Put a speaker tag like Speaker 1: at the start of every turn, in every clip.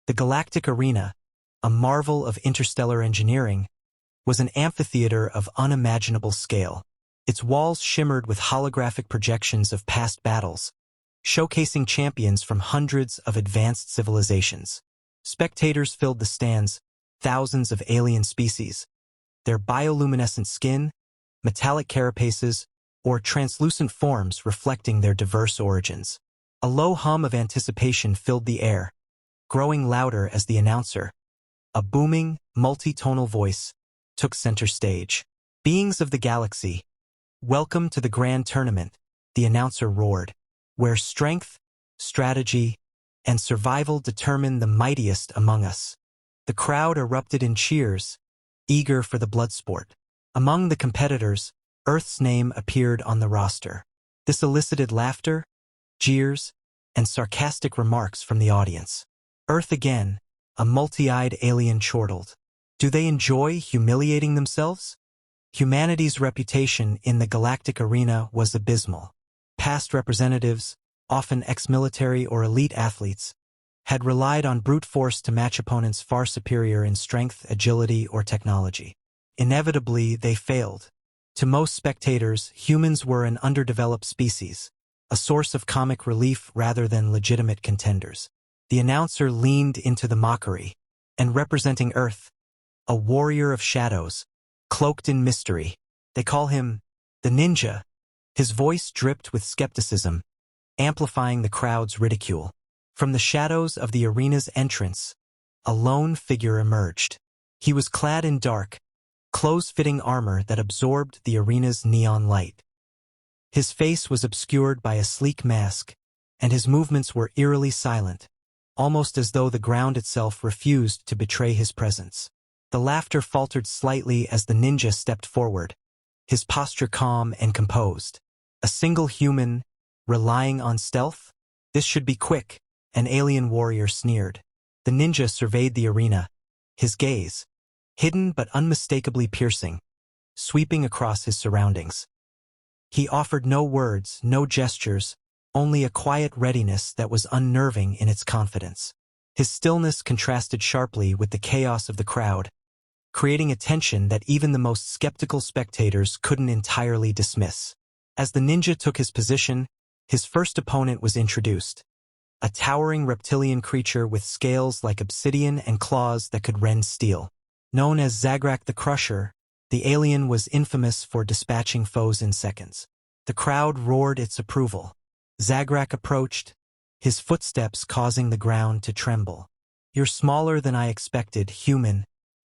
Speaker 1: The Galactic Arena, a marvel of interstellar engineering, was an amphitheater of unimaginable scale. Its walls shimmered with holographic projections of past battles, showcasing champions from hundreds of advanced civilizations. Spectators filled the stands, thousands of alien species, their bioluminescent skin, metallic carapaces, or translucent forms reflecting their diverse origins. A low hum of anticipation filled the air, growing louder as the announcer, a booming, multi-tonal voice, took center stage. Beings of the galaxy, welcome to the grand tournament, the announcer roared, where strength, strategy, and survival determine the mightiest among us. The crowd erupted in cheers, eager for the blood sport. Among the competitors, Earth's name appeared on the roster. This elicited laughter, jeers, and sarcastic remarks from the audience. Earth again, a multi-eyed alien chortled. Do they enjoy humiliating themselves? Humanity's reputation in the Galactic Arena was abysmal. Past representatives, often ex-military or elite athletes, had relied on brute force to match opponents far superior in strength, agility, or technology. Inevitably, they failed. To most spectators, humans were an underdeveloped species, a source of comic relief rather than legitimate contenders. The announcer leaned into the mockery, and representing Earth, a warrior of shadows, cloaked in mystery. They call him the Ninja. His voice dripped with skepticism, amplifying the crowd's ridicule. From the shadows of the arena's entrance, a lone figure emerged. He was clad in dark, close-fitting armor that absorbed the arena's neon light. His face was obscured by a sleek mask, and his movements were eerily silent, almost as though the ground itself refused to betray his presence. The laughter faltered slightly as the ninja stepped forward, his posture calm and composed. A single human, relying on stealth? This should be quick, an alien warrior sneered. The ninja surveyed the arena, his gaze, hidden but unmistakably piercing, sweeping across his surroundings. He offered no words, no gestures, only a quiet readiness that was unnerving in its confidence. His stillness contrasted sharply with the chaos of the crowd, creating a tension that even the most skeptical spectators couldn't entirely dismiss. As the ninja took his position, his first opponent was introduced, a towering reptilian creature with scales like obsidian and claws that could rend steel. Known as Zagra the Crusher, the alien was infamous for dispatching foes in seconds. The crowd roared its approval. Zagra approached, his footsteps causing the ground to tremble. "You're smaller than I expected, human,"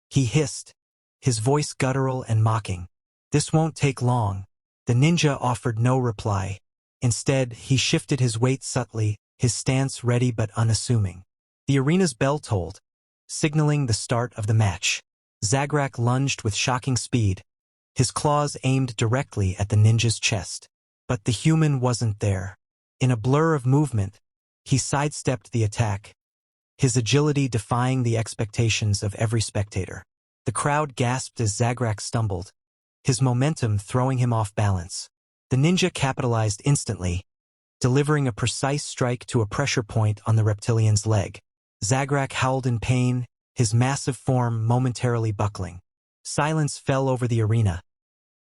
Speaker 1: he hissed, his voice guttural and mocking. "This won't take long." The ninja offered no reply. Instead, he shifted his weight subtly, his stance ready but unassuming. The arena's bell tolled, signaling the start of the match. Zagrak lunged with shocking speed, his claws aimed directly at the ninja's chest. But the human wasn't there. In a blur of movement, he sidestepped the attack, his agility defying the expectations of every spectator. The crowd gasped as Zagrak stumbled, his momentum throwing him off balance. The ninja capitalized instantly, delivering a precise strike to a pressure point on the reptilian's leg. Zagrak howled in pain, his massive form momentarily buckling. Silence fell over the arena,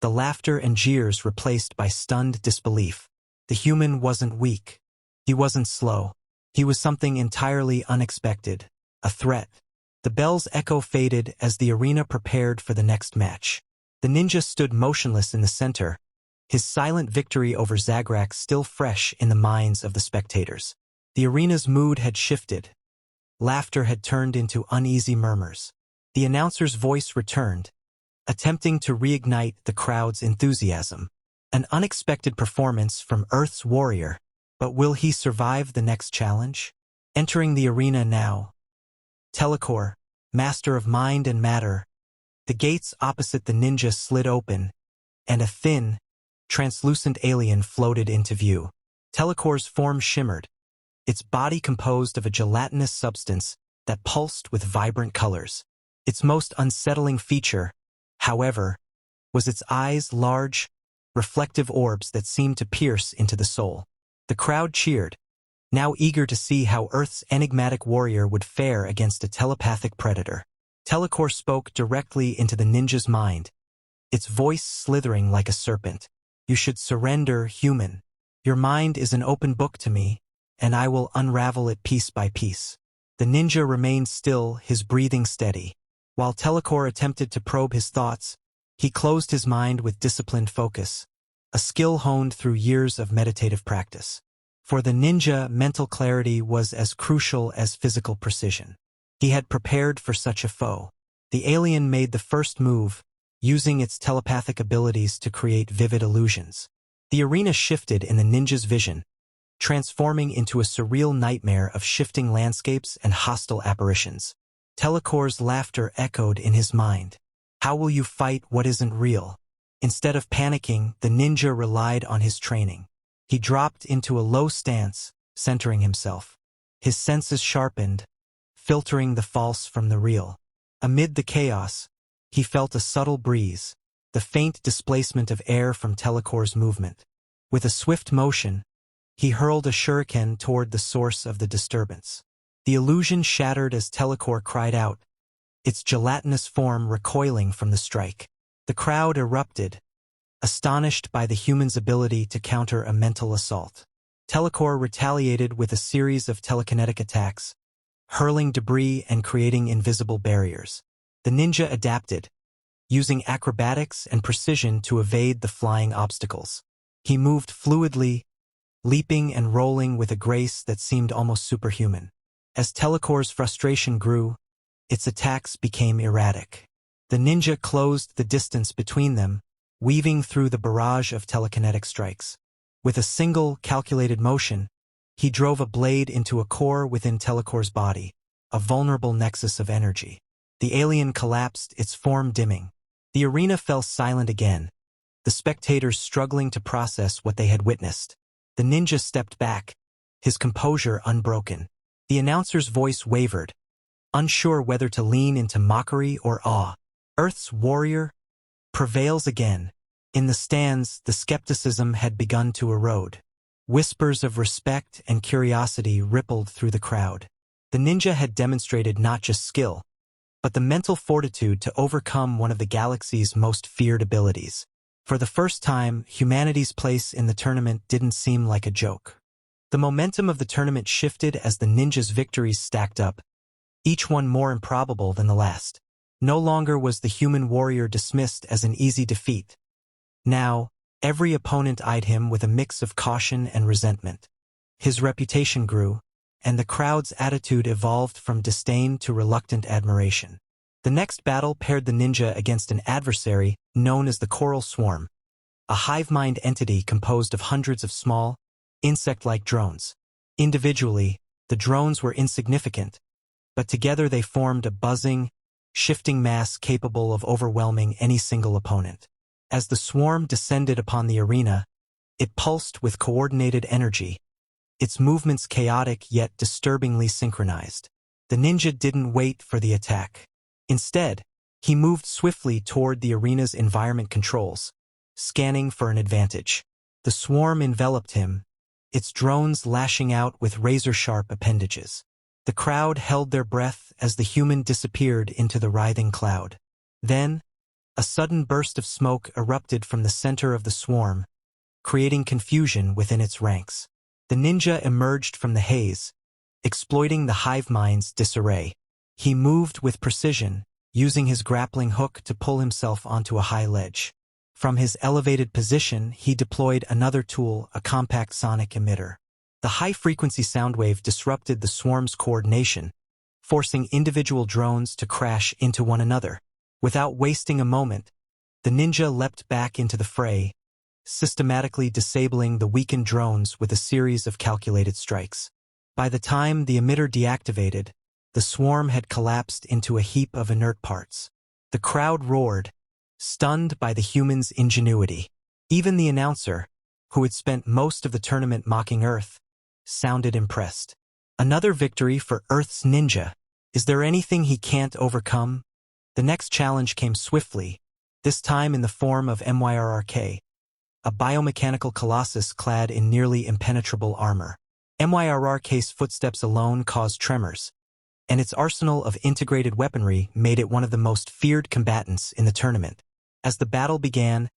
Speaker 1: the laughter and jeers replaced by stunned disbelief. The human wasn't weak. He wasn't slow. He was something entirely unexpected, a threat. The bell's echo faded as the arena prepared for the next match. The ninja stood motionless in the center, his silent victory over Zagrak still fresh in the minds of the spectators. The arena's mood had shifted. Laughter had turned into uneasy murmurs. The announcer's voice returned, attempting to reignite the crowd's enthusiasm. An unexpected performance from Earth's warrior, but will he survive the next challenge? Entering the arena now, Telor, master of mind and matter. The gates opposite the ninja slid open, and a thin, translucent alien floated into view. Telor's form shimmered, its body composed of a gelatinous substance that pulsed with vibrant colors. Its most unsettling feature, however, was its eyes, large, reflective orbs that seemed to pierce into the soul. The crowd cheered, now eager to see how Earth's enigmatic warrior would fare against a telepathic predator. Telor spoke directly into the ninja's mind, its voice slithering like a serpent. You should surrender, human. Your mind is an open book to me, and I will unravel it piece by piece. The ninja remained still, his breathing steady. While Telor attempted to probe his thoughts, he closed his mind with disciplined focus, a skill honed through years of meditative practice. For the ninja, mental clarity was as crucial as physical precision. He had prepared for such a foe. The alien made the first move, using its telepathic abilities to create vivid illusions. The arena shifted in the ninja's vision, transforming into a surreal nightmare of shifting landscapes and hostile apparitions. Telor's laughter echoed in his mind. How will you fight what isn't real? Instead of panicking, the ninja relied on his training. He dropped into a low stance, centering himself. His senses sharpened, filtering the false from the real. Amid the chaos, he felt a subtle breeze, the faint displacement of air from Telor's movement. With a swift motion, he hurled a shuriken toward the source of the disturbance. The illusion shattered as Telor cried out, its gelatinous form recoiling from the strike. The crowd erupted, astonished by the human's ability to counter a mental assault. Telor retaliated with a series of telekinetic attacks, hurling debris and creating invisible barriers. The ninja adapted, using acrobatics and precision to evade the flying obstacles. He moved fluidly, leaping and rolling with a grace that seemed almost superhuman. As Telor's frustration grew, its attacks became erratic. The ninja closed the distance between them, weaving through the barrage of telekinetic strikes. With a single, calculated motion, he drove a blade into a core within Telor's body, a vulnerable nexus of energy. The alien collapsed, its form dimming. The arena fell silent again, the spectators struggling to process what they had witnessed. The ninja stepped back, his composure unbroken. The announcer's voice wavered, unsure whether to lean into mockery or awe. Earth's warrior prevails again. In the stands, the skepticism had begun to erode. Whispers of respect and curiosity rippled through the crowd. The ninja had demonstrated not just skill, but the mental fortitude to overcome one of the galaxy's most feared abilities. For the first time, humanity's place in the tournament didn't seem like a joke. The momentum of the tournament shifted as the ninja's victories stacked up, each one more improbable than the last. No longer was the human warrior dismissed as an easy defeat. Now, every opponent eyed him with a mix of caution and resentment. His reputation grew, and the crowd's attitude evolved from disdain to reluctant admiration. The next battle paired the ninja against an adversary known as the Coral Swarm, a hive-mind entity composed of hundreds of small, insect-like drones. Individually, the drones were insignificant, but together they formed a buzzing, shifting mass capable of overwhelming any single opponent. As the swarm descended upon the arena, it pulsed with coordinated energy, its movements chaotic yet disturbingly synchronized. The ninja didn't wait for the attack. Instead, he moved swiftly toward the arena's environment controls, scanning for an advantage. The swarm enveloped him, its drones lashing out with razor-sharp appendages. The crowd held their breath as the human disappeared into the writhing cloud. Then, a sudden burst of smoke erupted from the center of the swarm, creating confusion within its ranks. The ninja emerged from the haze, exploiting the hive-mind's disarray. He moved with precision, using his grappling hook to pull himself onto a high ledge. From his elevated position, he deployed another tool, a compact sonic emitter. The high-frequency sound wave disrupted the swarm's coordination, forcing individual drones to crash into one another. Without wasting a moment, the ninja leapt back into the fray, systematically disabling the weakened drones with a series of calculated strikes. By the time the emitter deactivated, the swarm had collapsed into a heap of inert parts. The crowd roared, stunned by the human's ingenuity. Even the announcer, who had spent most of the tournament mocking Earth, sounded impressed. Another victory for Earth's ninja. Is there anything he can't overcome? The next challenge came swiftly, this time in the form of Myrrk, a biomechanical colossus clad in nearly impenetrable armor. MYRRK's footsteps alone caused tremors, and its arsenal of integrated weaponry made it one of the most feared combatants in the tournament. As the battle began,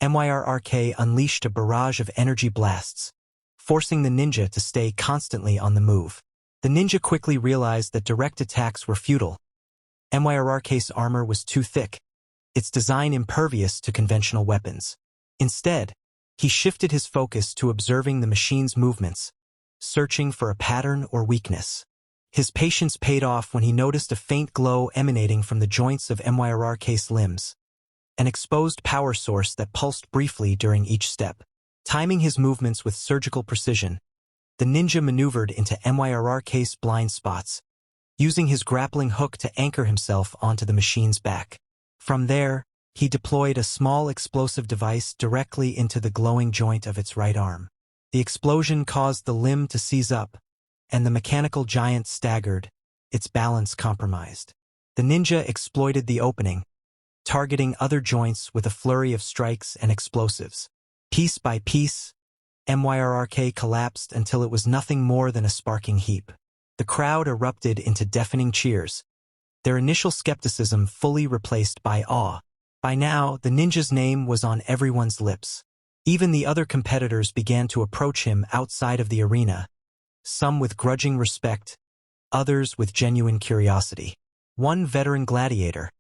Speaker 1: MYRRK unleashed a barrage of energy blasts, forcing the ninja to stay constantly on the move. The ninja quickly realized that direct attacks were futile. MYRRK's armor was too thick, its design impervious to conventional weapons. Instead, he shifted his focus to observing the machine's movements, searching for a pattern or weakness. His patience paid off when he noticed a faint glow emanating from the joints of MYRRK's limbs, an exposed power source that pulsed briefly during each step. Timing his movements with surgical precision, the ninja maneuvered into MYRRK's blind spots, using his grappling hook to anchor himself onto the machine's back. From there, he deployed a small explosive device directly into the glowing joint of its right arm. The explosion caused the limb to seize up, and the mechanical giant staggered, its balance compromised. The ninja exploited the opening, targeting other joints with a flurry of strikes and explosives. Piece by piece, MYRRK collapsed until it was nothing more than a sparking heap. The crowd erupted into deafening cheers, their initial skepticism fully replaced by awe. By now, the ninja's name was on everyone's lips. Even the other competitors began to approach him outside of the arena, some with grudging respect, others with genuine curiosity. One veteran gladiator,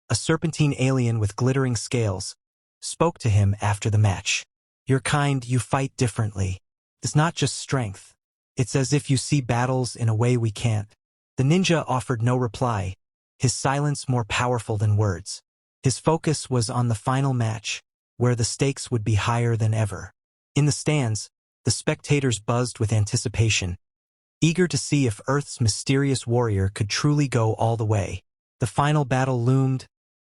Speaker 1: a serpentine alien with glittering scales, spoke to him after the match. "You're kind, you fight differently. It's not just strength. It's as if you see battles in a way we can't." The ninja offered no reply, his silence more powerful than words. His focus was on the final match, where the stakes would be higher than ever. In the stands, the spectators buzzed with anticipation, eager to see if Earth's mysterious warrior could truly go all the way. The final battle loomed,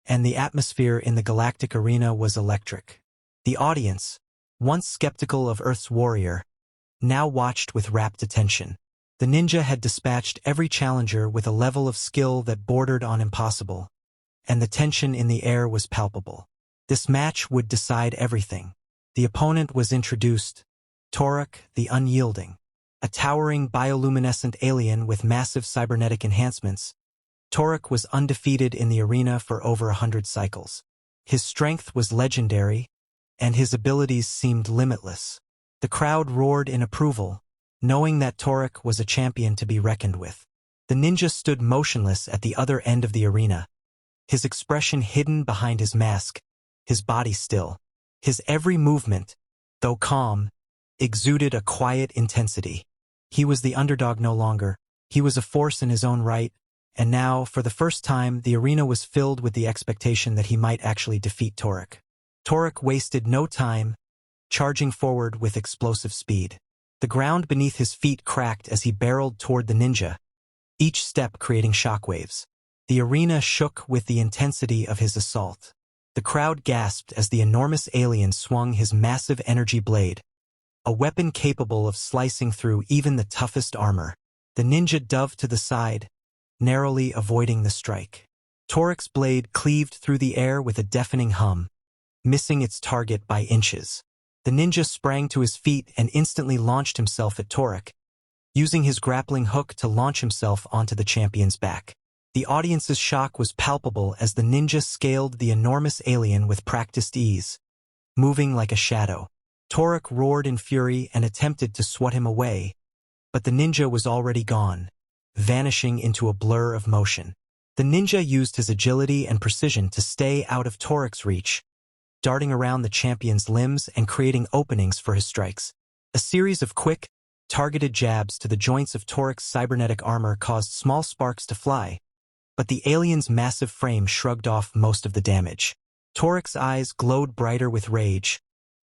Speaker 1: and the atmosphere in the Galactic Arena was electric. The audience, once skeptical of Earth's warrior, now watched with rapt attention. The ninja had dispatched every challenger with a level of skill that bordered on impossible, and the tension in the air was palpable. This match would decide everything. The opponent was introduced, Toric the Unyielding, a towering bioluminescent alien with massive cybernetic enhancements. Toric was undefeated in the arena for over 100 cycles. His strength was legendary, and his abilities seemed limitless. The crowd roared in approval, knowing that Toric was a champion to be reckoned with. The ninja stood motionless at the other end of the arena, his expression hidden behind his mask, his body still. His every movement, though calm, exuded a quiet intensity. He was the underdog no longer. He was a force in his own right, and now, for the first time, the arena was filled with the expectation that he might actually defeat Toric. Toric wasted no time, charging forward with explosive speed. The ground beneath his feet cracked as he barreled toward the ninja, each step creating shockwaves. The arena shook with the intensity of his assault. The crowd gasped as the enormous alien swung his massive energy blade, a weapon capable of slicing through even the toughest armor. The ninja dove to the side, narrowly avoiding the strike. Toric's blade cleaved through the air with a deafening hum, missing its target by inches. The ninja sprang to his feet and instantly launched himself at Toric, using his grappling hook to launch himself onto the champion's back. The audience's shock was palpable as the ninja scaled the enormous alien with practiced ease, moving like a shadow. Toric roared in fury and attempted to swat him away, but the ninja was already gone, vanishing into a blur of motion. The ninja used his agility and precision to stay out of Toric's reach, darting around the champion's limbs and creating openings for his strikes. A series of quick, targeted jabs to the joints of Toric's cybernetic armor caused small sparks to fly, but the alien's massive frame shrugged off most of the damage. Toric's eyes glowed brighter with rage,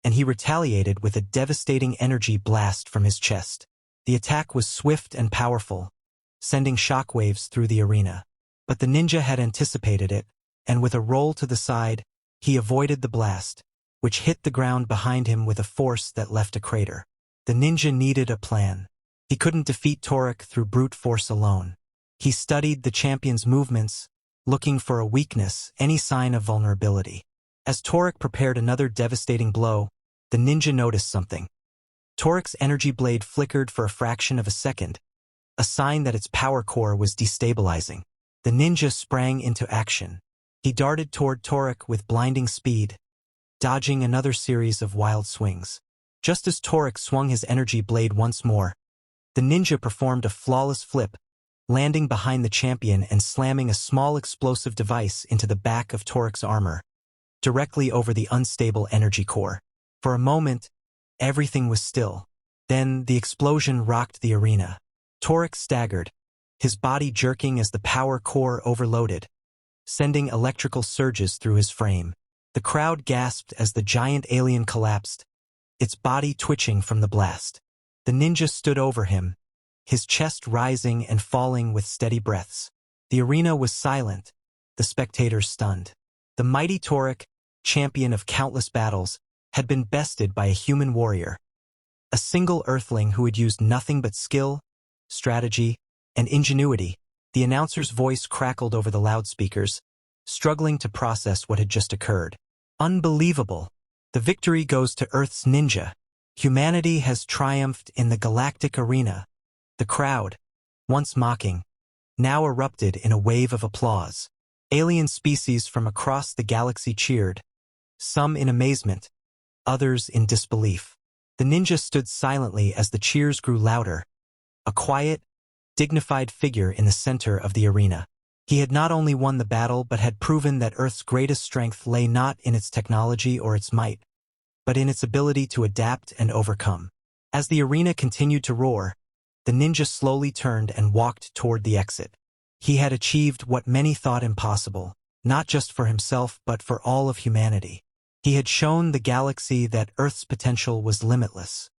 Speaker 1: and he retaliated with a devastating energy blast from his chest. The attack was swift and powerful, sending shockwaves through the arena. But the ninja had anticipated it, and with a roll to the side, he avoided the blast, which hit the ground behind him with a force that left a crater. The ninja needed a plan. He couldn't defeat Toric through brute force alone. He studied the champion's movements, looking for a weakness, any sign of vulnerability. As Toric prepared another devastating blow, the ninja noticed something. Toric's energy blade flickered for a fraction of a second, a sign that its power core was destabilizing. The ninja sprang into action. He darted toward Toric with blinding speed, dodging another series of wild swings. Just as Toric swung his energy blade once more, the ninja performed a flawless flip, landing behind the champion and slamming a small explosive device into the back of Toric's armor, directly over the unstable energy core. For a moment, everything was still. Then the explosion rocked the arena. Toric staggered, his body jerking as the power core overloaded, sending electrical surges through his frame. The crowd gasped as the giant alien collapsed, its body twitching from the blast. The ninja stood over him, his chest rising and falling with steady breaths. The arena was silent, the spectators stunned. The mighty Toric, champion of countless battles, had been bested by a human warrior, a single earthling who had used nothing but skill, strategy, and ingenuity. The announcer's voice crackled over the loudspeakers, struggling to process what had just occurred. Unbelievable! The victory goes to Earth's ninja. Humanity has triumphed in the Galactic Arena. The crowd, once mocking, now erupted in a wave of applause. Alien species from across the galaxy cheered, some in amazement, others in disbelief. The ninja stood silently as the cheers grew louder, a quiet, dignified figure in the center of the arena. He had not only won the battle but had proven that Earth's greatest strength lay not in its technology or its might, but in its ability to adapt and overcome. As the arena continued to roar, the ninja slowly turned and walked toward the exit. He had achieved what many thought impossible, not just for himself but for all of humanity. He had shown the galaxy that Earth's potential was limitless.